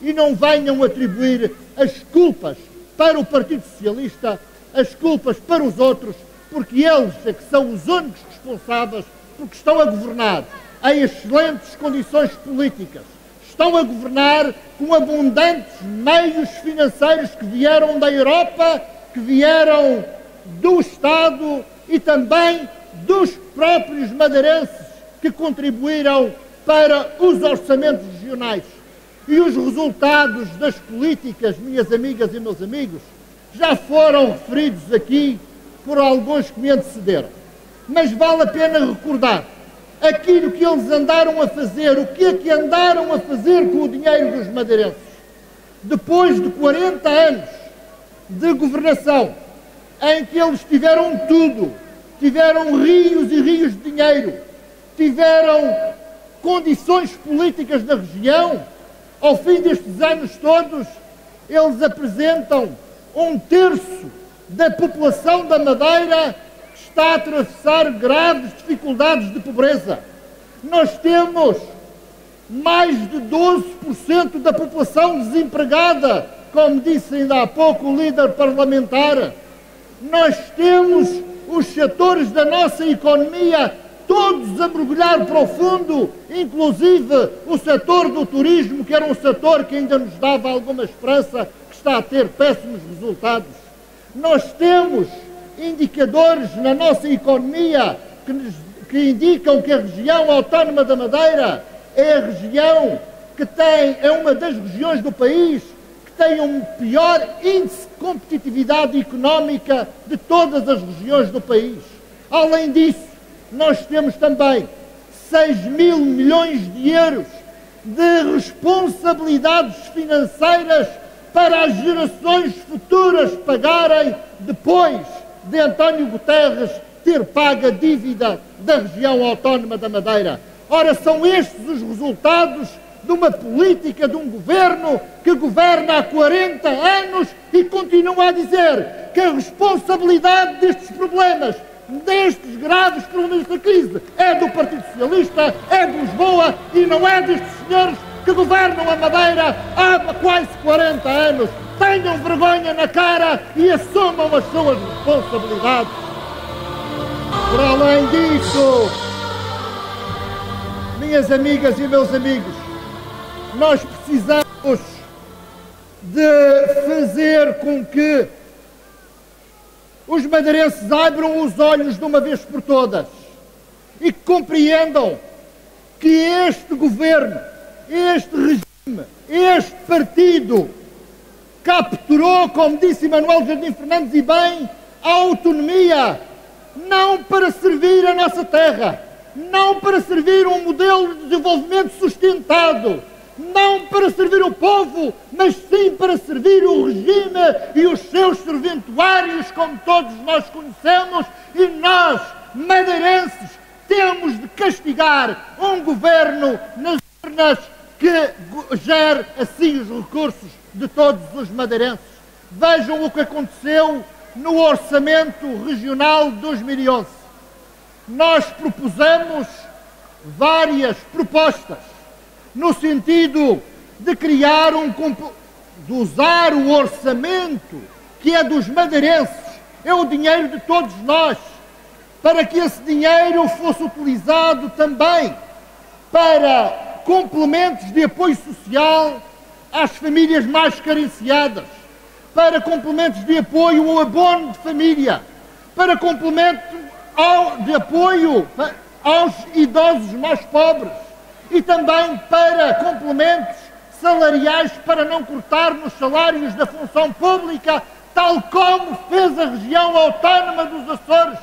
e não venham atribuir as culpas para o Partido Socialista, as culpas para os outros, porque eles é que são os únicos responsáveis, porque estão a governar em excelentes condições políticas, estão a governar com abundantes meios financeiros que vieram da Europa, que vieram do Estado e também dos próprios madeirenses que contribuíram para os orçamentos regionais. E os resultados das políticas, minhas amigas e meus amigos, já foram referidos aqui por alguns que me antecederam. Mas vale a pena recordar aquilo que eles andaram a fazer, o que é que andaram a fazer com o dinheiro dos madeirenses. Depois de 40 anos de governação, em que eles tiveram tudo, tiveram rios e rios de dinheiro, tiveram condições políticas na região, ao fim destes anos todos, eles apresentam 1/3 da população da Madeira que está a atravessar graves dificuldades de pobreza. Nós temos mais de 12% da população desempregada, como disse ainda há pouco o líder parlamentar. Nós temos os setores da nossa economia todos a mergulhar profundo, inclusive o setor do turismo, que era um setor que ainda nos dava alguma esperança, que está a ter péssimos resultados. Nós temos indicadores na nossa economia que indicam que a região autónoma da Madeira é a região que é uma das regiões do país que tem um pior índice de competitividade económica de todas as regiões do país. Além disso, nós temos também 6.000 milhões de euros de responsabilidades financeiras para as gerações futuras pagarem depois de António Guterres ter pago a dívida da região autónoma da Madeira. Ora, são estes os resultados de uma política, de um governo que governa há 40 anos e continua a dizer que a responsabilidade destes problemas, destes graves problemas da crise, é do Partido Socialista, é de Lisboa e não é destes senhores que governam a Madeira há quase 40 anos. Tenham vergonha na cara e assumam as suas responsabilidades. Por além disso, minhas amigas e meus amigos, nós precisamos de fazer com que os madeirenses abram os olhos de uma vez por todas e que compreendam que este governo, este regime, este partido capturou, como disse Manuel Jardim Fernandes e bem, a autonomia não para servir a nossa terra, não para servir um modelo de desenvolvimento sustentado, não para servir o povo, mas sim para servir o regime e os seus serventuários, como todos nós conhecemos, e nós, madeirenses, temos de castigar um governo nas urnas que gere assim os recursos de todos os madeirenses. Vejam o que aconteceu no Orçamento Regional de 2011. Nós propusemos várias propostas no sentido de criar de usar o orçamento que é dos madeirenses, é o dinheiro de todos nós, para que esse dinheiro fosse utilizado também para complementos de apoio social às famílias mais carenciadas, para complementos de apoio ao abono de família, para complementos de apoio aos idosos mais pobres e também para complementos salariais para não cortar nos salários da função pública, tal como fez a região autónoma dos Açores.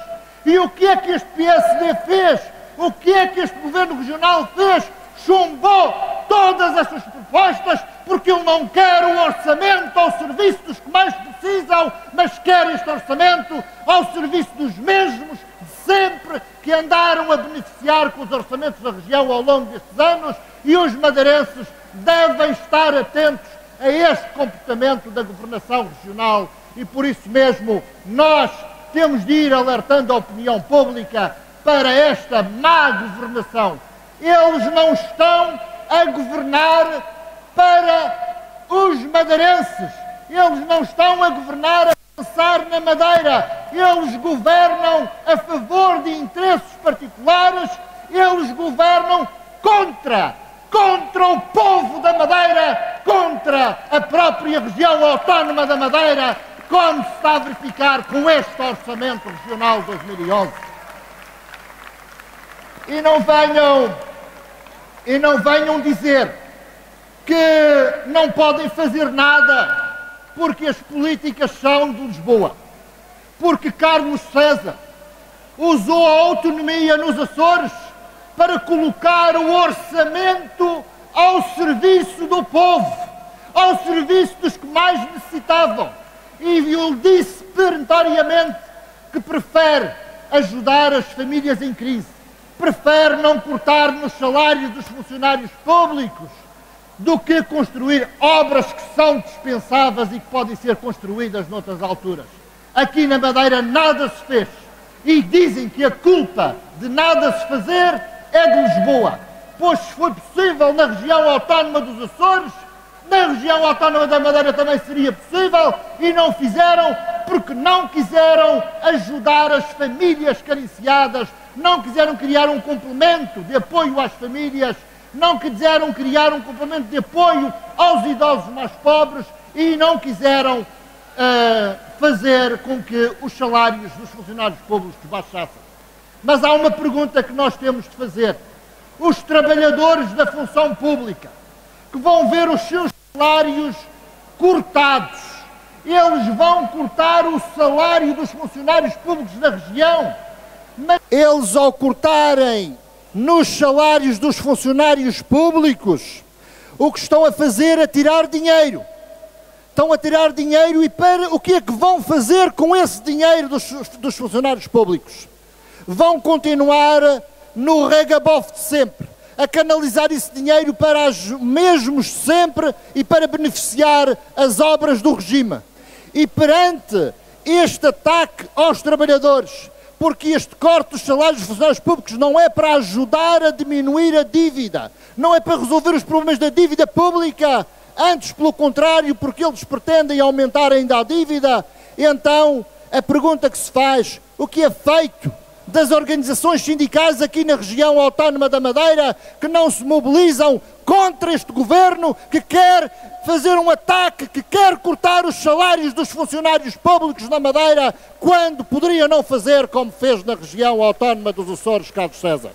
E o que é que este PSD fez? O que é que este governo regional fez? Chumbou todas estas propostas porque ele não quer o orçamento ao serviço dos que mais precisam, mas quer este orçamento ao serviço dos mesmos de sempre que andaram a beneficiar com os orçamentos da região ao longo destes anos, e os madeirenses devem estar atentos a este comportamento da governação regional e por isso mesmo nós temos de ir alertando a opinião pública para esta má governação. Eles não estão a governar para os madeirenses. Eles não estão a governar a pensar na Madeira, eles governam a favor de interesses particulares, eles governam contra o povo da Madeira, contra a própria região autónoma da Madeira, como se está a verificar com este Orçamento Regional 2011. E não venham dizer que não podem fazer nada porque as políticas são de Lisboa, porque Carlos César usou a autonomia nos Açores para colocar o orçamento ao serviço do povo, ao serviço dos que mais necessitavam. E ele disse perentoriamente que prefere ajudar as famílias em crise, prefere não cortar nos salários dos funcionários públicos do que construir obras que são dispensáveis e que podem ser construídas noutras alturas. Aqui na Madeira nada se fez. E dizem que a culpa de nada se fazer é de Lisboa. Pois se foi possível na região autónoma dos Açores, na região autónoma da Madeira também seria possível, e não fizeram porque não quiseram ajudar as famílias carenciadas, não quiseram criar um complemento de apoio às famílias, não quiseram criar um complemento de apoio aos idosos mais pobres e não quiseram fazer com que os salários dos funcionários públicos baixassem. Mas há uma pergunta que nós temos de fazer. Os trabalhadores da função pública que vão ver os seus salários cortados, eles vão cortar o salário dos funcionários públicos da região, mas eles, ao cortarem nos salários dos funcionários públicos, o que estão a fazer é tirar dinheiro. Estão a tirar dinheiro, e para o que é que vão fazer com esse dinheiro dos funcionários públicos? Vão continuar no regabof de sempre, a canalizar esse dinheiro para os mesmos sempre e para beneficiar as obras do regime. E perante este ataque aos trabalhadores, porque este corte dos salários dos funcionários públicos não é para ajudar a diminuir a dívida, não é para resolver os problemas da dívida pública, antes pelo contrário, porque eles pretendem aumentar ainda a dívida. Então, a pergunta que se faz: o que é feito das organizações sindicais aqui na região autónoma da Madeira, que não se mobilizam contra este governo, que quer fazer um ataque, que quer cortar os salários dos funcionários públicos na Madeira, quando poderia não fazer como fez na região autónoma dos Açores, Carlos César?